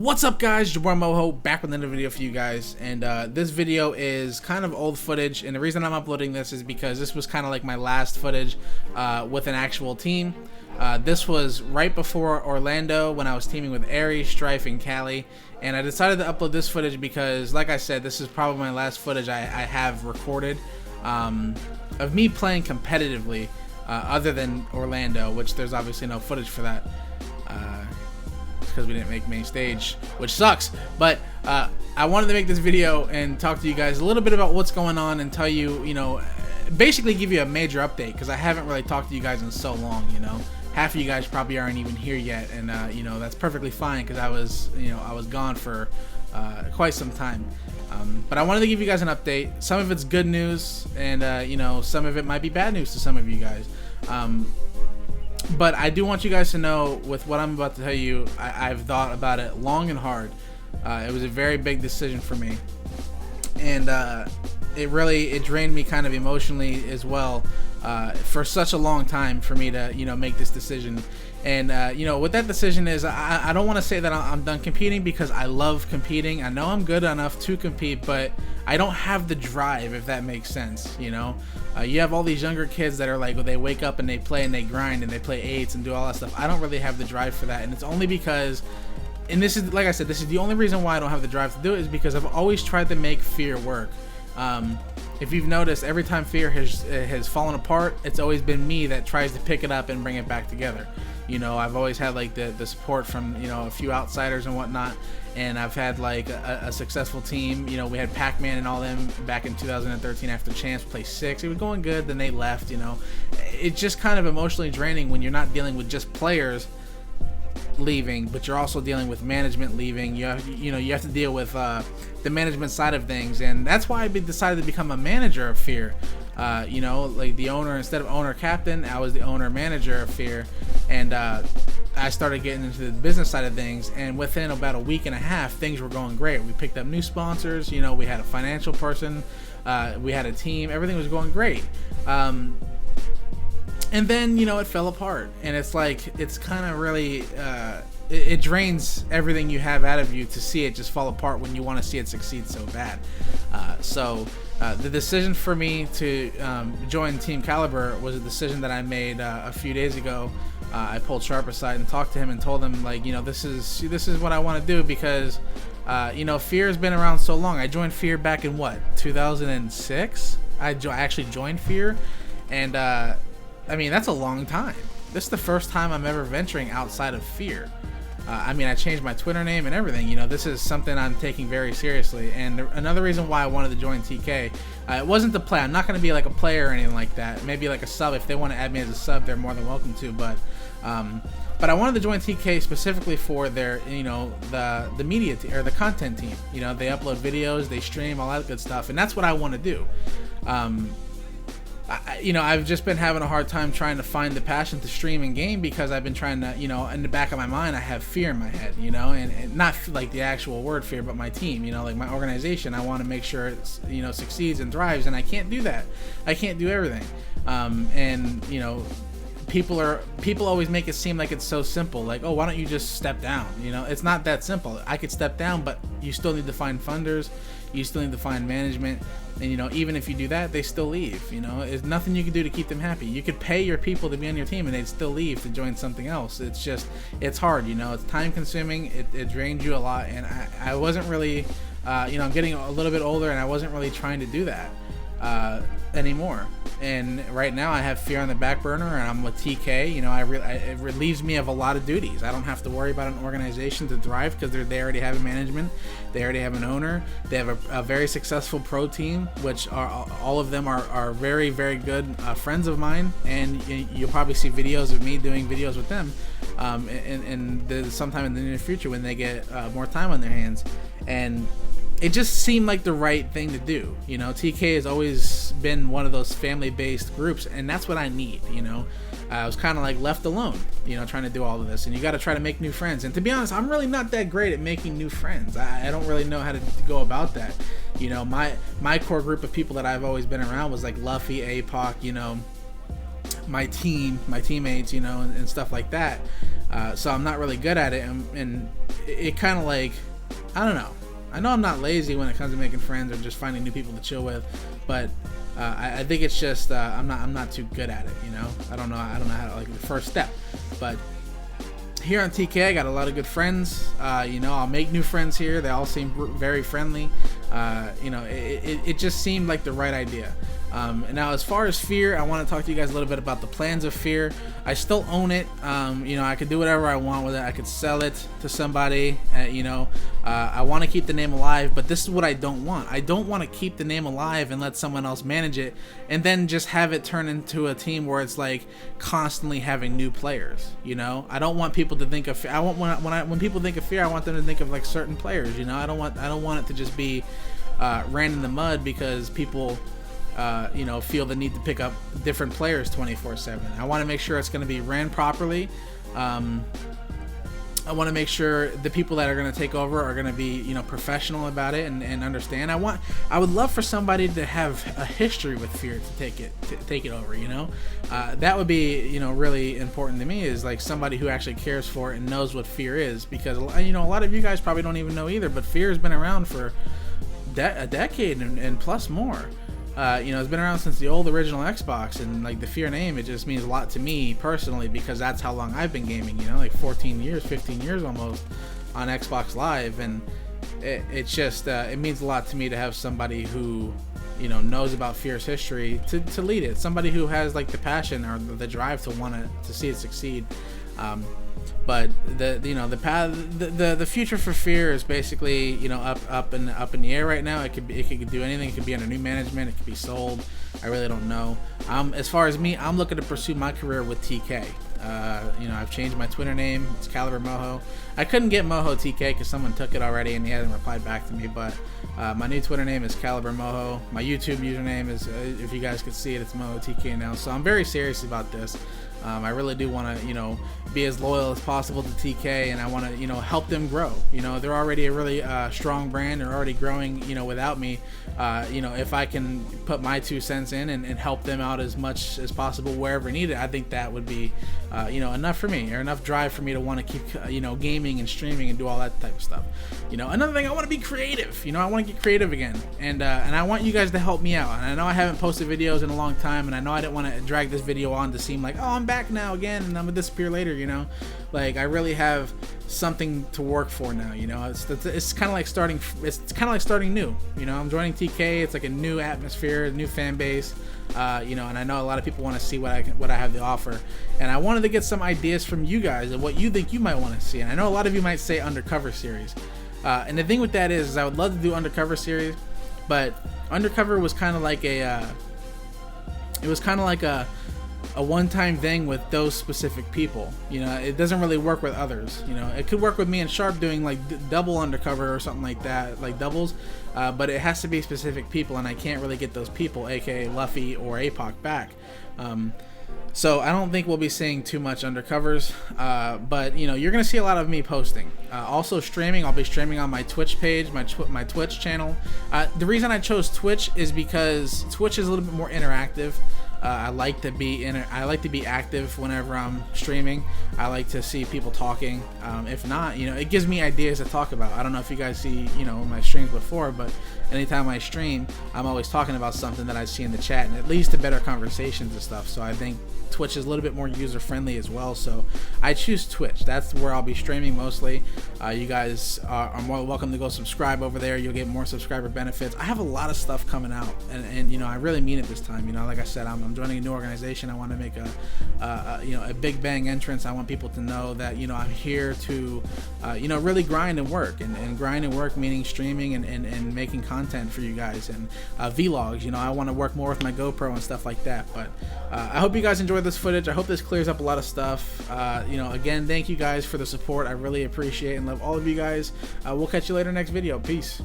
What's up, guys? Your boy Moho back with another video for you guys, and this video is kind of old footage, and the reason I'm uploading this is because this was kind of like my last footage with an actual team. This was right before Orlando when I was teaming with Aries, Strife, and Cali, and I decided to upload this footage because, like I said, this is probably my last footage I have recorded of me playing competitively other than Orlando, which there's obviously no footage for that. Because we didn't make main stage, which sucks, but I wanted to make this video and talk to you guys a little bit about what's going on and tell you, basically give you a major update, because I haven't really talked to you guys in so long. Half of you guys probably aren't even here yet, and that's perfectly fine, because I was gone for quite some time. But I wanted to give you guys an update. Some of it's good news, and some of it might be bad news to some of you guys. But I do want you guys to know, with what I'm about to tell you, I've thought about it long and hard. It was a very big decision for me, and it drained me kind of emotionally as well for such a long time for me to make this decision. And what that decision is, I don't want to say that I'm done competing, because I love competing. I know I'm good enough to compete, but I don't have the drive, if that makes sense. You have all these younger kids that are like, well, they wake up and they play and they grind and they play eights and do all that stuff. I don't really have the drive for that, and it's only because, and this is, like I said, this is the only reason why I don't have the drive to do it, is because I've always tried to make FeaR work. If you've noticed, every time FeaR has fallen apart, it's always been me that tries to pick it up and bring it back together. I've always had like the support from a few outsiders and whatnot, and I've had like a successful team. We had Pac-Man and all them back in 2013 after Champs placed 6. It was going good, then they left. It's just kind of emotionally draining when you're not dealing with just players leaving, but you're also dealing with management leaving. You have to deal with the management side of things, and that's why I decided to become a manager of FeaR. Like the owner, instead of owner captain, I was the owner manager of FeaR, and I started getting into the business side of things, and within about a week and a half, things were going great. We picked up new sponsors, we had a financial person, we had a team, everything was going great. And then, it fell apart, and it's like, it's kind of really, it drains everything you have out of you to see it just fall apart when you want to see it succeed so bad. So the decision for me to join Team Caliber was a decision that I made a few days ago. I pulled Sharp aside and talked to him and told him, like, this is what I want to do, because FeaR has been around so long. I joined FeaR back in 2006. I actually joined FeaR, and I mean, that's a long time. This is the first time I'm ever venturing outside of FeaR. I mean, I changed my Twitter name and everything. This is something I'm taking very seriously. And another reason why I wanted to join TK, it wasn't to play. I'm not going to be like a player or anything like that. Maybe like a sub. If they want to add me as a sub, they're more than welcome to. But I wanted to join TK specifically for their, the media or the content team. They upload videos, they stream, all that good stuff, and that's what I want to do. I've just been having a hard time trying to find the passion to stream and game, because I've been trying to, in the back of my mind, I have FeaR in my head, and not like the actual word FeaR, but my team, like my organization. I want to make sure it's, succeeds and thrives, and I can't do that. I can't do everything. People always make it seem like it's so simple, like, oh, why don't you just step down? It's not that simple. I could step down, but you still need to find funders, you still need to find management, and even if you do that, they still leave. There's nothing you can do to keep them happy. You could pay your people to be on your team, and they'd still leave to join something else. It's hard. It's time consuming. It drains you a lot, and I wasn't really I'm getting a little bit older, and I wasn't really trying to do that anymore. And right now I have FeaR on the back burner, and I'm with TK. It relieves me of a lot of duties. I don't have to worry about an organization to thrive, because they already have a management, they already have an owner, they have a very successful pro team, which are all of them are very, very good friends of mine, and you'll probably see videos of me doing videos with them sometime in the near future when they get more time on their hands. And it just seemed like the right thing to do. TK has always been one of those family-based groups, and that's what I need. I was kind of like left alone, trying to do all of this, and you got to try to make new friends. And to be honest, I'm really not that great at making new friends. I don't really know how to go about that. My core group of people that I've always been around was like Luffy, APOC, my teammates, and stuff like that. So I'm not really good at it, and it kind of like, I don't know. I know I'm not lazy when it comes to making friends or just finding new people to chill with, but I think it's just I'm not too good at it. You know, I don't know how to, like, the first step. But here on TK, I got a lot of good friends. You know, I'll make new friends here. They all seem very friendly. You know, it just seemed like the right idea. And now, as far as FeaR, I want to talk to you guys a little bit about the plans of FeaR. I still own it. You know, I could do whatever I want with it. I could sell it to somebody. You know, I want to keep the name alive, but this is what I don't want. I don't want to keep the name alive and let someone else manage it, and then just have it turn into a team where it's like constantly having new players. You know, I don't want people to think of. I want when people think of FeaR, I want them to think of like certain players. You know, I don't want it to just be ran in the mud because people you know, feel the need to pick up different players 24/7. I want to make sure it's going to be ran properly. I want to make sure the people that are going to take over are going to be, you know, professional about it and understand. I would love for somebody to have a history with FeaR to take it over. You know, that would be, you know, really important to me, is like somebody who actually cares for it and knows what FeaR is, because, you know, a lot of you guys probably don't even know either, but FeaR has been around for a decade and plus more. You know, it's been around since the old original Xbox, and like the FeaR name, it just means a lot to me personally, because that's how long I've been gaming, you know, like 14 years, 15 years almost on Xbox Live, and it's just, it means a lot to me to have somebody who, you know, knows about FeaR's history to lead it, somebody who has like the passion or the drive to want to see it succeed. But the future for FeaR is basically, you know, up in the air right now. It could do anything. It could be under new management. It could be sold. I really don't know. As far as me, I'm looking to pursue my career with TK. You know, I've changed my Twitter name. It's Caliber Moho. I couldn't get Moho TK because someone took it already and he hasn't replied back to me. But my new Twitter name is Caliber Moho. My YouTube username is, if you guys could see it, it's Moho TK now. So I'm very serious about this. I really do want to, you know, be as loyal as possible to TK, and I want to, you know, help them grow. You know, they're already a really strong brand. They're already growing, you know, without me. You know, if I can put my 2 cents in and help them out as much as possible wherever needed, I think that would be, you know, enough for me, or enough drive for me to want to keep, you know, gaming and streaming and do all that type of stuff. You know, another thing, I want to be creative. You know, I want to get creative again, and I want you guys to help me out. And I know I haven't posted videos in a long time, and I know I didn't want to drag this video on to seem like, oh, I'm back now again and I'm gonna disappear later. You know, like I really have something to work for now. You know, it's kind of like starting. It's kind of like starting new. You know, I'm joining TK. It's like a new atmosphere, a new fan base. You know, and I know a lot of people want to see what I have to offer, and I wanted to get some ideas from you guys of what you think you might want to see. And I know a lot of you might say Undercover series, and the thing with that is I would love to do Undercover series, but Undercover was kind of like a a one-time thing with those specific people. You know, it doesn't really work with others. You know, it could work with me and Sharp doing like double Undercover or something like that, like doubles, but it has to be specific people, and I can't really get those people, aka Luffy or APOC, back. So I don't think we'll be seeing too much Undercovers, but you know, you're gonna see a lot of me posting. Also streaming, I'll be streaming on my Twitch page, my Twitch channel. The reason I chose Twitch is because Twitch is a little bit more interactive. I like to be active whenever I'm streaming. I like to see people talking. If not, you know, it gives me ideas to talk about. I don't know if you guys see, you know, my streams before, but anytime I stream, I'm always talking about something that I see in the chat, and it leads to better conversations and stuff. So I think Twitch is a little bit more user friendly as well, so I choose Twitch. That's where I'll be streaming mostly. You guys are more welcome to go subscribe over there. You'll get more subscriber benefits. I have a lot of stuff coming out, and you know, I really mean it this time. You know, like I said, I'm joining a new organization. I want to make you know, a big bang entrance. I want people to know that, you know, I'm here to you know, really grind and work, and grind and work meaning streaming and making content for you guys, and vlogs. You know, I want to work more with my GoPro and stuff like that. But I hope you guys enjoyed this footage. I hope this clears up a lot of stuff. You know, again, thank you guys for the support. I really appreciate and love all of you guys. We'll catch you later next video. Peace.